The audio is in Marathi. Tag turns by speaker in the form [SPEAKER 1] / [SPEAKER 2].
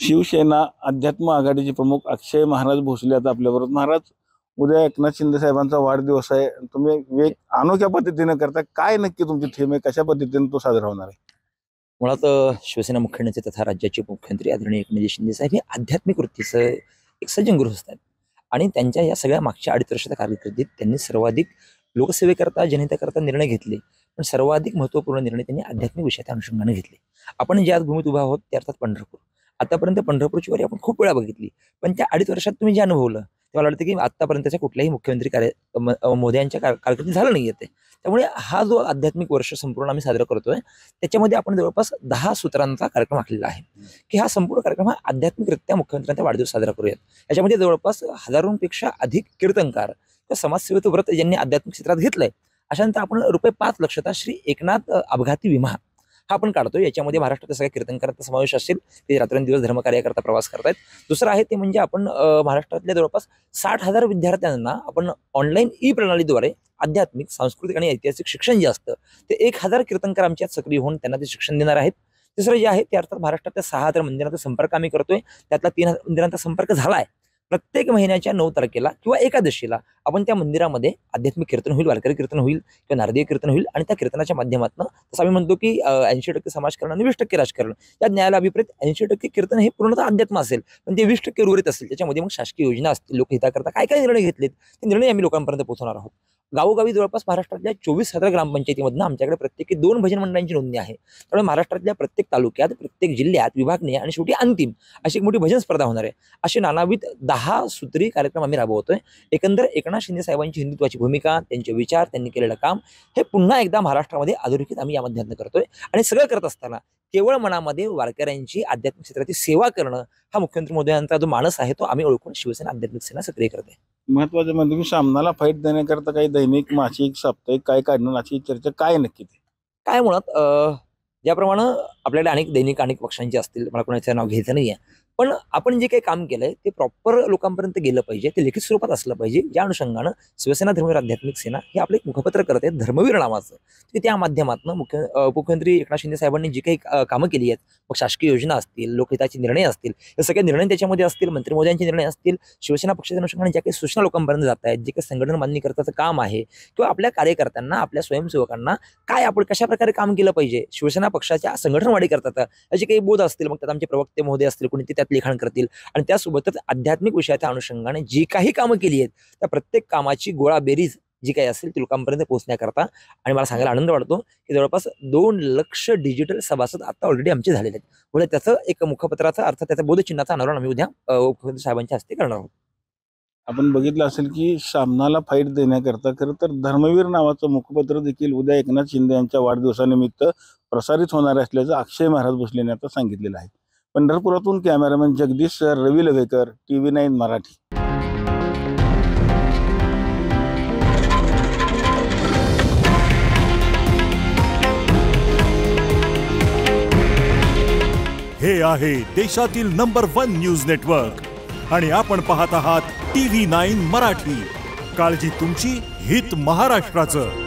[SPEAKER 1] शिवसेना अध्यात्म आघाडीचे प्रमुख अक्षय महाराज भोसले आता आपल्याबरोबर. महाराज, उद्या एकनाथ शिंदे साहेबांचा वाढदिवस आहे. तुम्ही अनोख्या पद्धतीने करता. काय नक्की तुमची थीम आहे? कशा पद्धतीने तो साजरा होणार आहे?
[SPEAKER 2] मुळात शिवसेना मुख्यनेते तथा राज्याचे मुख्यमंत्री आदरणीय एकनाथ शिंदे साहेब हे आध्यात्मिक वृत्तीचं एक सज्जन गृहस्थ आहेत आणि त्यांच्या या सगळ्या मागच्या 2.5 वर्षाच्या कारकिर्दीत त्यांनी सर्वाधिक लोकसेवेकरता जनहिताकरता निर्णय घेतले, पण सर्वाधिक महत्त्वपूर्ण निर्णय त्यांनी आध्यात्मिक विषयाच्या अनुषंगाने घेतले. आपण ज्या भूमीत उभा आहोत ते अर्थात पंढरपूर. आतापर्यंत पंढरपूरची वारी आपण खूप वेळा बघितली, पण त्या 2.5 वर्षात तुम्ही जे अनुभवलं ते मला वाटतं की आतापर्यंतच्या कुठल्याही मुख्यमंत्री मोदयांच्या कारकिर्दीत झालं नाही येते. त्यामुळे हा जो आध्यात्मिक वर्ष संपूर्ण आम्ही साजरा करतोय त्याच्यामध्ये आपण जवळपास 10 सूत्रांचा कार्यक्रम आखलेला आहे की हा संपूर्ण कार्यक्रम हा आध्यात्मिकरित्या मुख्यमंत्र्यांचा वाढदिवस साजरा करूयात. याच्यामध्ये जवळपास हजारोंपेक्षा अधिक कीर्तनकार त्या समाजसेवेचं व्रत ज्यांनी आध्यात्मिक क्षेत्रात घेतलंय अशांतर आपण ₹5 श्री एकनाथ अपघाती विमा हा आपण काढतोय. याच्यामध्ये महाराष्ट्रातल्या सगळ्या कीर्तनकारांचा समावेश असेल, ते रात्रंदिवस धर्मकार्याकरता प्रवास करतायत. दुसरं आहे ते म्हणजे आपण महाराष्ट्रातल्या जवळपास 60,000 विद्यार्थ्यांना आपण ऑनलाईन ई प्रणालीद्वारे आध्यात्मिक, सांस्कृतिक आणि ऐतिहासिक शिक्षण जे असतं ते 1000 कीर्तनकार आमच्यात सक्रिय होऊन त्यांना ते शिक्षण देणार आहेत. तिसरं जे आहे ते अर्थात महाराष्ट्रातल्या 6,000 मंदिरांचा संपर्क आम्ही करतोय. त्यातला 3,000 मंदिरांचा संपर्क झाला आहे. प्रत्येक महिन्याच्या 9 तारखेला किंवा एकादशीला आपण त्या मंदिरामध्ये आध्यात्मिक कीर्तन होईल, वारकरी कीर्तन होईल किंवा नारदीय कीर्तन होईल आणि त्या कीर्तनाच्या माध्यमातून तसं आम्ही म्हणतो की 80% समाजकारण आणि 20% राजकारण या ज्ञानाला अभिप्रेत 80% कीर्तन हे पूर्णतः अध्यात्म असेल, पण ते 20% उर्वरित असेल. त्याच्यामध्ये मग शासकीय योजना असतील, लोकहिताकरता काय काय निर्णय घेतलेत ते निर्णय आम्ही लोकांपर्यंत पोहोचवणार आहोत. गावोगावी जवळपास महाराष्ट्रातल्या 24,000 ग्रामपंचायतीमधनं आमच्याकडे प्रत्येकी 2 भजन मंडळांची नोंदणी आहे. त्यामुळे महाराष्ट्रातल्या प्रत्येक तालुक्यात, प्रत्येक जिल्ह्यात, विभागणे आणि शेवटी अंतिम अशी एक मोठी भजन स्पर्धा होणार आहे. असे नानाविध 10 सूत्री कार्यक्रम आम्ही राबवतोय. एकंदर एकनाथ शिंदे साहेबांची हिंदुत्वाची भूमिका, त्यांचे विचार, त्यांनी केलेलं काम हे पुन्हा एकदा महाराष्ट्रामध्ये अधोरेखित आम्ही या माध्यमातून करतोय. आणि सगळं करत असताना केवळ मनामध्ये वारकऱ्यांची आध्यात्मिक क्षेत्राची सेवा करणं हा मुख्यमंत्री मोदयांचा जो मानस आहे तो आम्ही ओळखून शिवसेना आध्यात्मिक सेना सक्रिय करते.
[SPEAKER 1] महत्वाचं म्हणजे की सामनाला फाईट देण्याकरता काही दैनिक, मासिक, साप्ताहिक काय काढणं अशी चर्चा काय नक्की ते?
[SPEAKER 2] काय मुळात ज्याप्रमाणे आपल्याकडे अनेक दैनिक, अनेक पक्षांचे असतील, मला कोणाचं नाव घ्यायचं नाहीये, पण आपण जे काही काम केलंय ते प्रॉपर लोकांपर्यंत गेलं पाहिजे, ते लिखित स्वरूपात असलं पाहिजे. या अनुषंगानं शिवसेना धर्मवीर आध्यात्मिक सेना हे आपलं एक मुखपत्र करत आहेत धर्मवीर नावाचं, की त्या माध्यमातून मुख्यमंत्री एकनाथ शिंदे साहेबांनी जी काही कामं केली आहेत, मग शासकीय योजना असतील, लोकहिताचे निर्णय असतील, हे सगळे निर्णय त्याच्यामध्ये असतील, मंत्री मोदयांचे निर्णय असतील, शिवसेना पक्षाच्या अनुषंगाने ज्या काही सूचना लोकांपर्यंत जात आहेत, जे काही संघटन बांधणी करताचं काम आहे किंवा आपल्या कार्यकर्त्यांना, आपल्या स्वयंसेवकांना काय आपण कशा प्रकारे काम केलं पाहिजे, शिवसेना पक्षाच्या संघटन वाढी करतात याचे काही बोध असतील, मग त्यात आमचे प्रवक्ते महोदय असतील, कोणी ते त्यात लिखाण करतील. आणि त्यासोबतच आध्यात्मिक विषयाच्या अनुषंगाने जी काही कामं केली आहेत त्या प्रत्येक कामाची गोळाबेरीज जी काही असेल ती लोकांपर्यंत पोहोचण्याकरता, आणि मला सांगायला आनंद वाटतो की जवळपास 2 लाख डिजिटल सभासद आता ऑलरेडी आमचे झालेले आहेत. उद्या त्याचं एक मुखपत्राचा अर्थात त्याचा बोधचिन्हाचा अनावरण आम्ही उद्या मुख्यमंत्री साहेबांच्या हस्ते करणार आहोत.
[SPEAKER 1] आपण बघितलं असेल की सामनाला फाईट देण्याकरता खरं तर धर्मवीर नावाचं मुखपत्र देखील उद्या एकनाथ शिंदे यांच्या वाढदिवसानिमित्त प्रसारित होणार असल्याचं अक्षय महाराज भोसलेने आता सांगितलेलं आहे. पंढरपुरातून कॅमेरामॅन जगदीश रवी लवेकर, TV9 मराठी.
[SPEAKER 3] हे आहे देशातील नंबर 1 न्यूज नेटवर्क आणि आपण पाहत आहात TV9 मराठी. काळजी तुमची, हित महाराष्ट्राचं.